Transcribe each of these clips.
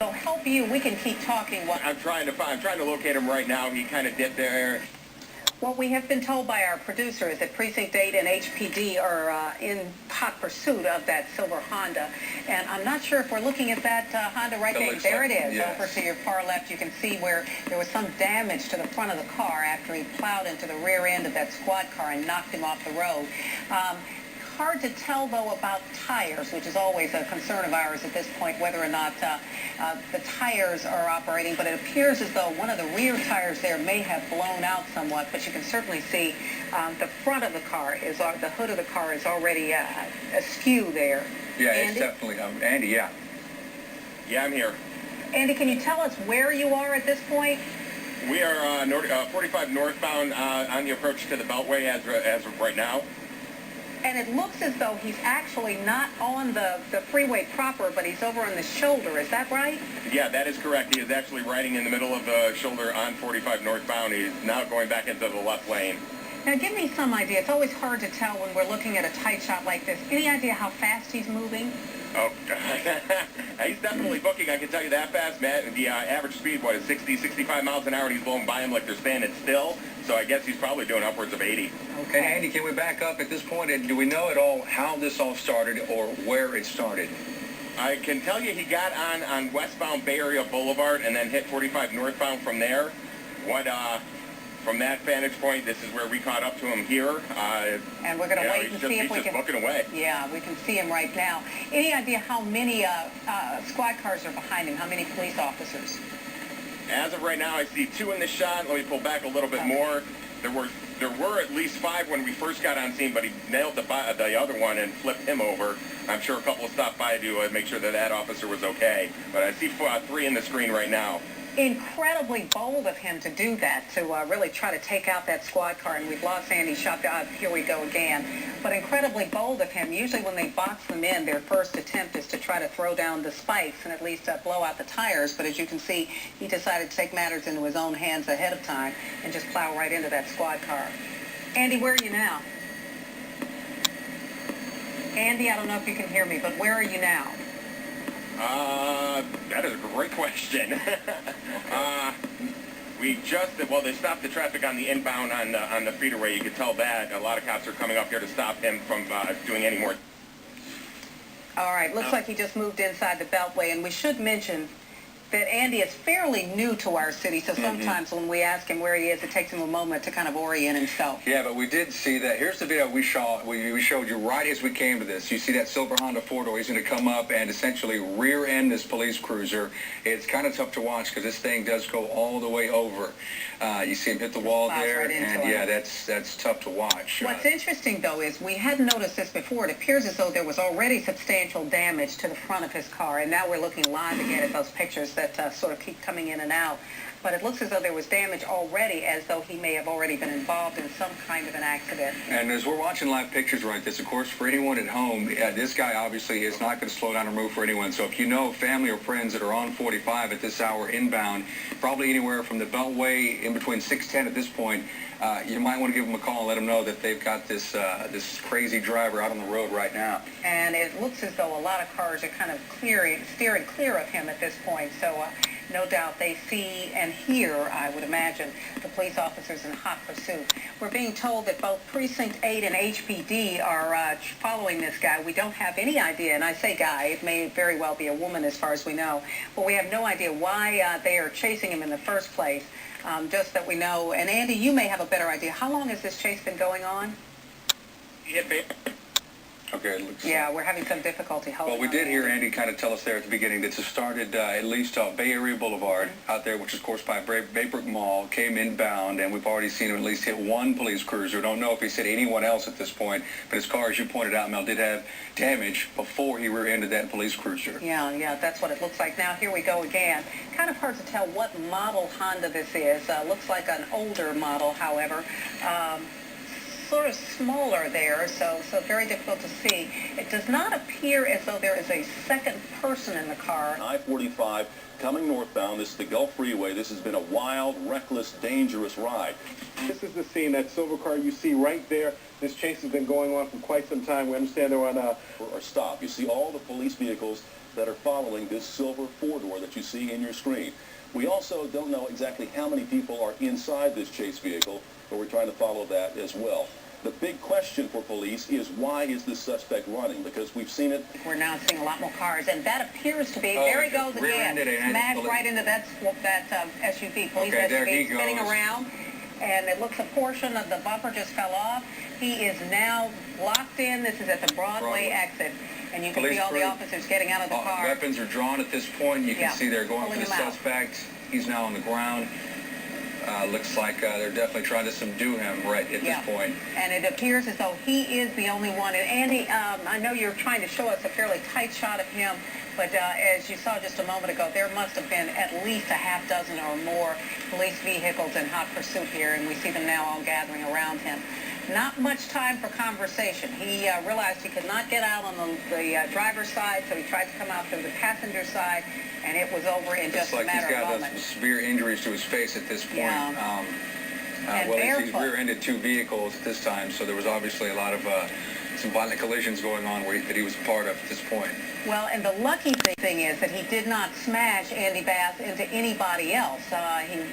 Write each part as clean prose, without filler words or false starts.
It'll help you. We can keep talking. I'm trying to locate him right now. He kind of dipped there. What we have been told by our producer is that Precinct 8 and HPD are in hot pursuit of that silver Honda. And I'm not sure if we're looking at that Honda right there. There it is. Yes. Over to your far left, you can see where there was some damage to the front of the car after he plowed into the rear end of that squad car and knocked him off the road. Hard to tell, though, about tires, which is always a concern of ours at this point, whether or not the tires are operating. But it appears as though one of the rear tires there may have blown out somewhat. But you can certainly see the front of the car is, the hood of the car is already askew there. Yeah, Andy? It's definitely, Andy, yeah. Yeah, I'm here. Andy, can you tell us where you are at this point? We are 45 northbound on the approach to the Beltway as of right now. And it looks as though he's actually not on the freeway proper, but he's over on the shoulder. Is that right? Yeah, that is correct. He is actually riding in the middle of the shoulder on 45 northbound. He's now going back into the left lane. Now, give me some idea. It's always hard to tell when we're looking at a tight shot like this. Any idea how fast he's moving? Oh, he's definitely booking. I can tell you that fast, Matt. The average speed, what, is 60, 65 miles an hour, and he's blowing by him like they're standing still. So I guess he's probably doing upwards of 80. Okay. And Andy, can we back up at this point? And do we know at all how this all started or where it started? I can tell you he got on westbound Bay Area Boulevard and then hit 45 northbound from there. From that vantage point, this is where we caught up to him here. And we're going to wait and see if we can... He's just booking away. Yeah, we can see him right now. Any idea how many squad cars are behind him? How many police officers? As of right now, I see 2 in the shot. Let me pull back a little bit more. There were at least 5 when we first got on scene, but he nailed the other one and flipped him over. I'm sure a couple stopped by to make sure that officer was okay. But I see 3 in the screen right now. Incredibly bold of him to do that, to really try to take out that squad car, and we've lost Andy Shopgood. Here we go again. But incredibly bold of him. Usually when they box them in, their first attempt is to try to throw down the spikes and at least blow out the tires. But as you can see, he decided to take matters into his own hands ahead of time and just plow right into that squad car. Andy, where are you now? Andy, I don't know if you can hear me, but where are you now? That is a great question. They stopped the traffic on the inbound on the feederway. You could tell that. A lot of cops are coming up here to stop him from doing any more. All right, looks like he just moved inside the Beltway, and we should mention that Andy is fairly new to our city, so sometimes when we ask him where he is, it takes him a moment to kind of orient himself. Yeah, but we did see that. Here's the video we showed you right as we came to this. You see that silver Honda 4-door. He's going to come up and essentially rear end this police cruiser. It's kind of tough to watch because this thing does go all the way over. You see him hit the wall there, right and yeah, that's tough to watch. What's interesting, though, is we hadn't noticed this before. It appears as though there was already substantial damage to the front of his car, and now we're looking live again at those pictures that sort of keep coming in and out. But it looks as though there was damage already, as though he may have already been involved in some kind of an accident. And as we're watching live pictures like this, of course, for anyone at home, this guy obviously is not going to slow down or move for anyone. So if you know family or friends that are on 45 at this hour inbound, probably anywhere from the Beltway in between 610 at this point, you might want to give them a call and let them know that they've got this crazy driver out on the road right now. And it looks as though a lot of cars are kind of steering clear of him at this point. So no doubt they see and hear, I would imagine, the police officers in hot pursuit. We're being told that both Precinct 8 and HPD are following this guy. We don't have any idea, and I say guy, it may very well be a woman as far as we know, but we have no idea why they are chasing him in the first place. Just that we know. And Andy, you may have a better idea. How long has this chase been going on? Okay, it looks yeah, we're having some difficulty holding. Well, we did hear Andy kind of tell us there at the beginning that it started at least Bay Area Boulevard out there, which is, of course, by Baybrook Mall, came inbound, and we've already seen him at least hit 1 police cruiser. Don't know if he's hit anyone else at this point, but his car, as you pointed out, Mel, did have damage before he rear-ended that police cruiser. Yeah, that's what it looks like. Now, here we go again. Kind of hard to tell what model Honda this is. Looks like an older model, however. Sort of smaller there, so very difficult to see. It does not appear as though there is a second person in the car. I-45 coming northbound. This is the Gulf Freeway. This has been a wild, reckless, dangerous ride. This is the scene, that silver car you see right there. This chase has been going on for quite some time. We understand they're on or stop. You see all the police vehicles that are following this silver four-door that you see in your screen. We also don't know exactly how many people are inside this chase vehicle, but we're trying to follow that as well. The big question for police is, why is this suspect running? Because we've seen it. We're now seeing a lot more cars, and that appears to be, there he goes again, smashed right into that SUV, police Okay, there he SUV, goes. spinning around, and it looks a portion of the bumper just fell off. He is now locked in. This is at the Broadway exit, and you can see all the officers getting out of the car. Weapons are drawn at this point. You can see they're going for the Pulling him out. suspect. He's now on the ground. Looks like they're definitely trying to subdue him right at this point. And it appears as though he is the only one. And Andy, I know you're trying to show us a fairly tight shot of him, but as you saw just a moment ago, there must have been at least a half dozen or more police vehicles in hot pursuit here, and we see them now all gathering around him. Not much time for conversation. He realized he could not get out on the driver's side, so he tried to come out through the passenger side, and it was over in just a matter of moments. Looks like he's got some severe injuries to his face at this point. Yeah. Well, he's rear-ended two vehicles at this time, so there was obviously a lot of some violent collisions going on that he was a part of at this point. Well, and the lucky thing is that he did not smash Andy Bass into anybody else.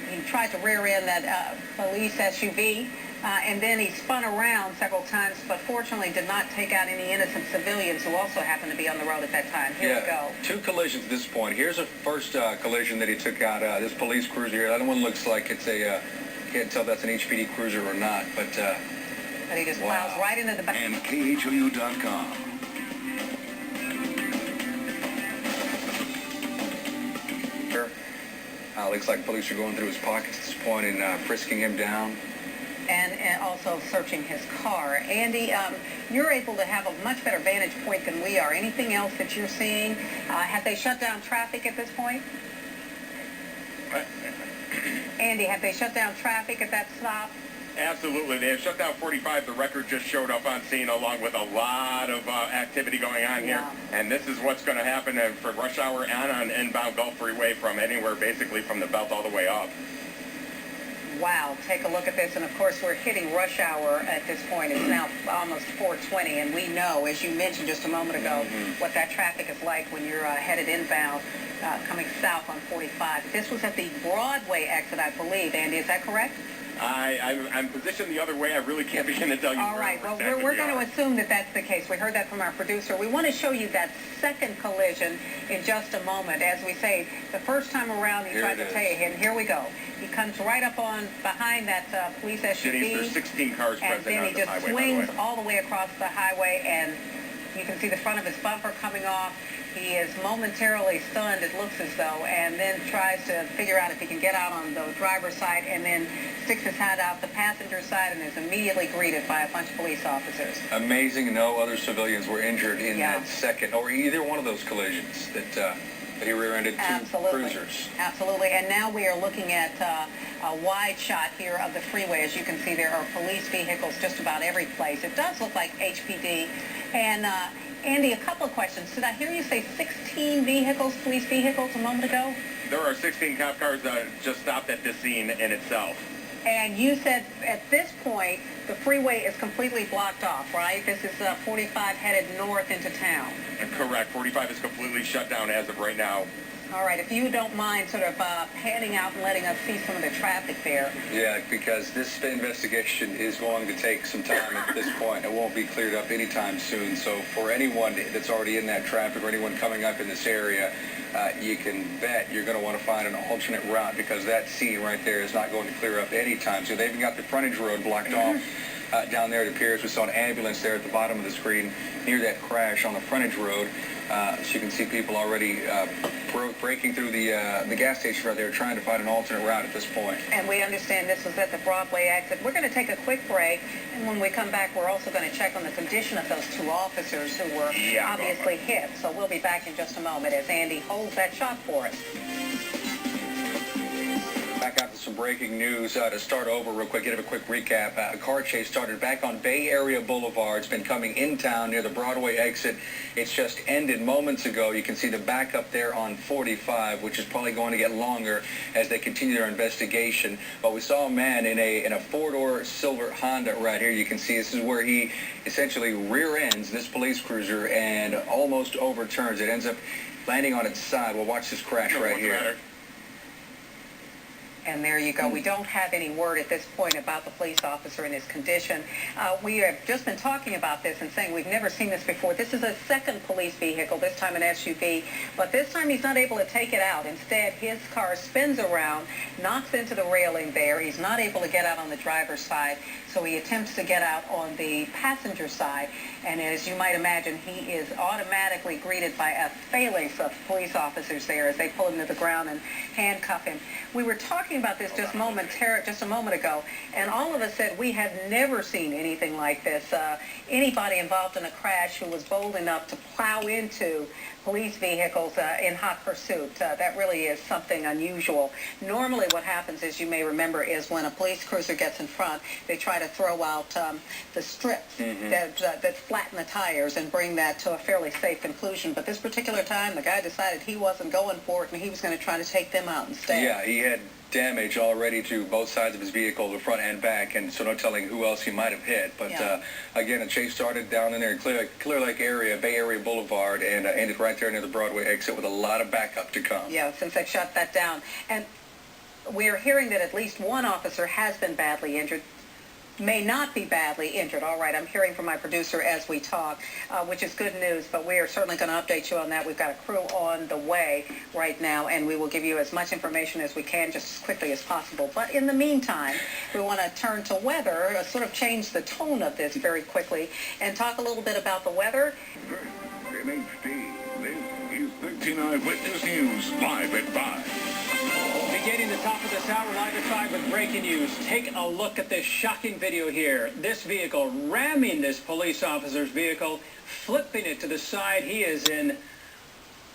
He tried to rear end that police SUV, and then he spun around several times, but fortunately did not take out any innocent civilians who also happened to be on the road at that time. Here we go. Two collisions at this point. Here's a first collision that he took out. This police cruiser here. That one looks like it's a, can't tell if that's an HPD cruiser or not, but he just plows right into the back. And KHOU.com. Looks like police are going through his pockets at this point and frisking him down. And also searching his car. Andy, you're able to have a much better vantage point than we are. Anything else that you're seeing? Have they shut down traffic at this point? Andy, have they shut down traffic at that stop? Absolutely. They have shut down 45. The record just showed up on scene along with a lot of activity going on here. And this is what's going to happen for rush hour and on inbound Gulf Freeway from anywhere basically from the belt all the way up. Wow, take a look at this. And of course, we're hitting rush hour at this point. It's now almost 4:20, and we know, as you mentioned just a moment ago, what that traffic is like when you're headed inbound, coming south on 45. This was at the Broadway exit, I believe. Andy, is that correct? I'm positioned the other way. I really can't begin to tell you. All right. Well, we're going to assume that that's the case. We heard that from our producer. We want to show you that second collision in just a moment. As we say, the first time around, he tried to take him. Here we go. He comes right up on behind that police SUV. There's 16 cars present and then he just swings all the way across the highway, and you can see the front of his bumper coming off. He is momentarily stunned, it looks as though, and then tries to figure out if he can get out on the driver's side, and then sticks his head out the passenger side and is immediately greeted by a bunch of police officers. Amazing. No other civilians were injured in that second, or either one of those collisions that he rear-ended two cruisers. Absolutely. And now we are looking at a wide shot here of the freeway. As you can see, there are police vehicles just about every place. It does look like HPD. And Andy, a couple of questions. Did I hear you say 16 vehicles, police vehicles, a moment ago? There are 16 cop cars that just stopped at this scene in itself. And you said at this point, the freeway is completely blocked off, right? This is 45 headed north into town. Correct. 45 is completely shut down as of right now. All right. If you don't mind sort of panning out and letting us see some of the traffic there. Yeah, because this investigation is going to take some time at this point. It won't be cleared up anytime soon. So for anyone that's already in that traffic or anyone coming up in this area, you can bet you're going to want to find an alternate route, because that scene right there is not going to clear up anytime soon. They've even got the frontage road blocked off down there. It appears we saw an ambulance there at the bottom of the screen near that crash on the frontage road. So you can see people already breaking through the gas station right there, trying to find an alternate route at this point. And we understand this was at the Broadway exit. We're going to take a quick break, and when we come back, we're also going to check on the condition of those two officers who were obviously hit. So we'll be back in just a moment as Andy holds that shot for us. Back after some breaking news to start over real quick, give a quick recap. A car chase started back on Bay Area Boulevard. It's been coming in town near the Broadway exit. It's just ended moments ago. You can see the backup there on 45, which is probably going to get longer as they continue their investigation. But we saw a man in a four-door silver Honda right here. You can see this is where he essentially rear ends this police cruiser and almost overturns it. Ends up landing on its side. We'll watch this crash right here. Matter. And there you go. We don't have any word at this point about the police officer and his condition. We have just been talking about this and saying we've never seen this before. This is a second police vehicle, this time an SUV, but this time he's not able to take it out. Instead, his car spins around, knocks into the railing there. He's not able to get out on the driver's side, so he attempts to get out on the passenger side. And as you might imagine, he is automatically greeted by a phalanx of police officers there as they pull him to the ground and handcuff him. We were talking about this just a moment ago, and all of us said we have never seen anything like this. Anybody involved in a crash who was bold enough to plow into police vehicles in hot pursuit. That really is something unusual. Normally what happens, as you may remember, is when a police cruiser gets in front, they try to throw out the strips that flatten the tires and bring that to a fairly safe conclusion. But this particular time, the guy decided he wasn't going for it, and he was going to try to take them out instead. Yeah, he had damage already to both sides of his vehicle, the front and back, and so no telling who else he might have hit. But again, the chase started down in there in Clear Lake area, Bay Area Boulevard, and ended right there near the Broadway exit with a lot of backup to come. Yeah, since they've shut that down. And we're hearing that at least one officer has been badly injured. May not be badly injured. All right, I'm hearing from my producer as we talk, which is good news, but we are certainly going to update you on that. We've got a crew on the way right now, and we will give you as much information as we can just as quickly as possible. But in the meantime, we want to turn to weather, sort of change the tone of this very quickly, and talk a little bit about the weather. In HD, this is 13 Eyewitness News, live at 5. Beginning the top of this hour, live at 5 with breaking news. Take a look at this shocking video here. This vehicle ramming this police officer's vehicle, flipping it to the side. He is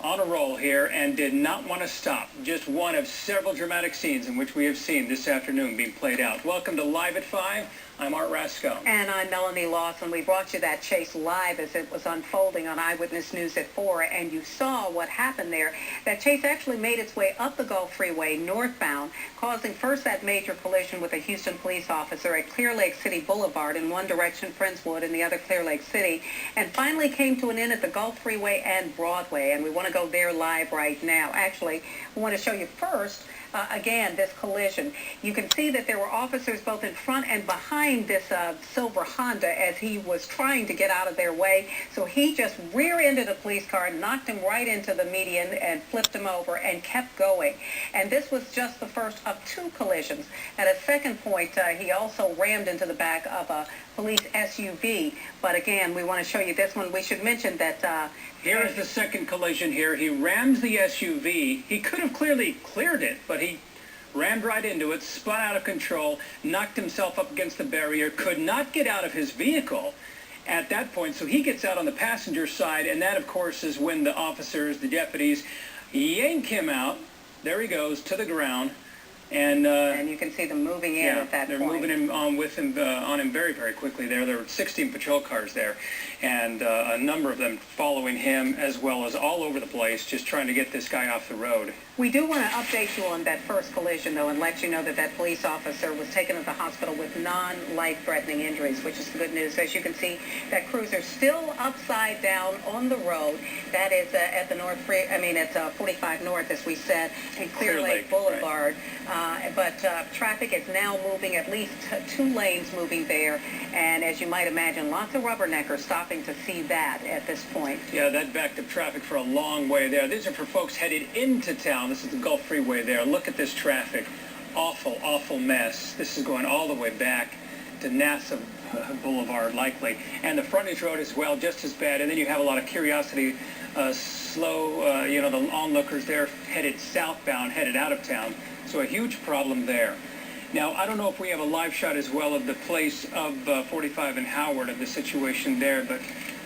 on a roll here and did not want to stop. Just one of several dramatic scenes in which we have seen this afternoon being played out. Welcome to Live at 5. I'm Art Rascone. And I'm Melanie Lawson. We brought you that chase live as it was unfolding on Eyewitness News at 4, and you saw what happened there. That chase actually made its way up the Gulf Freeway northbound, causing first that major collision with a Houston police officer at Clear Lake City Boulevard, in one direction Friendswood, in the other Clear Lake City, and finally came to an end at the Gulf Freeway and Broadway, and we want to go there live right now. Actually, we want to show you first again, this collision. You can see that there were officers both in front and behind this silver Honda as he was trying to get out of their way. So he just rear-ended a police car, knocked him right into the median and flipped him over and kept going. And this was just the first of two collisions. At a second point, he also rammed into the back of a police SUV. But again, we want to show you this one. We should mention that here's the second collision here. He rammed the SUV. He could have clearly cleared it, but he rammed right into it, spun out of control, knocked himself up against the barrier, could not get out of his vehicle at that point. So he gets out on the passenger side, and that, of course, is when the officers, the deputies, yank him out. There he goes to the ground. And you can see them moving in at that point. They're moving him on with him on him very, very quickly there. There were 16 patrol cars there, and a number of them following him, as well as all over the place, just trying to get this guy off the road. We do want to update you on that first collision, though, and let you know that that police officer was taken to the hospital with non-life-threatening injuries, which is good news. As you can see, that cruiser still upside down on the road. That is at the at 45 North, as we said, in Clear Lake Boulevard. Right. But traffic is now moving, at least 2 lanes moving there. And as you might imagine, lots of rubberneckers stopping to see that at this point. Yeah, that backed up traffic for a long way there. These are for folks headed into town. This is the Gulf Freeway there. Look at this traffic. Awful, awful mess. This is going all the way back to NASA Boulevard, likely. And the frontage road as well, just as bad. And then you have a lot of curiosity, the onlookers there headed southbound, headed out of town. So a huge problem there. Now, I don't know if we have a live shot as well of the place of 45 and Howard, of the situation there, but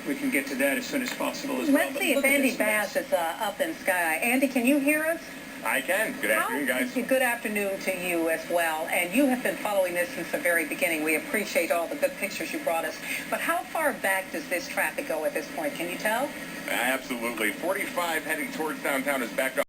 we can get to that as soon as possible as well. Let's see if Andy Bass is up in Sky. Andy, can you hear us? I can. Good afternoon, guys. Good afternoon to you as well. And you have been following this since the very beginning. We appreciate all the good pictures you brought us. But how far back does this traffic go at this point? Can you tell? Absolutely. 45 heading towards downtown is backed up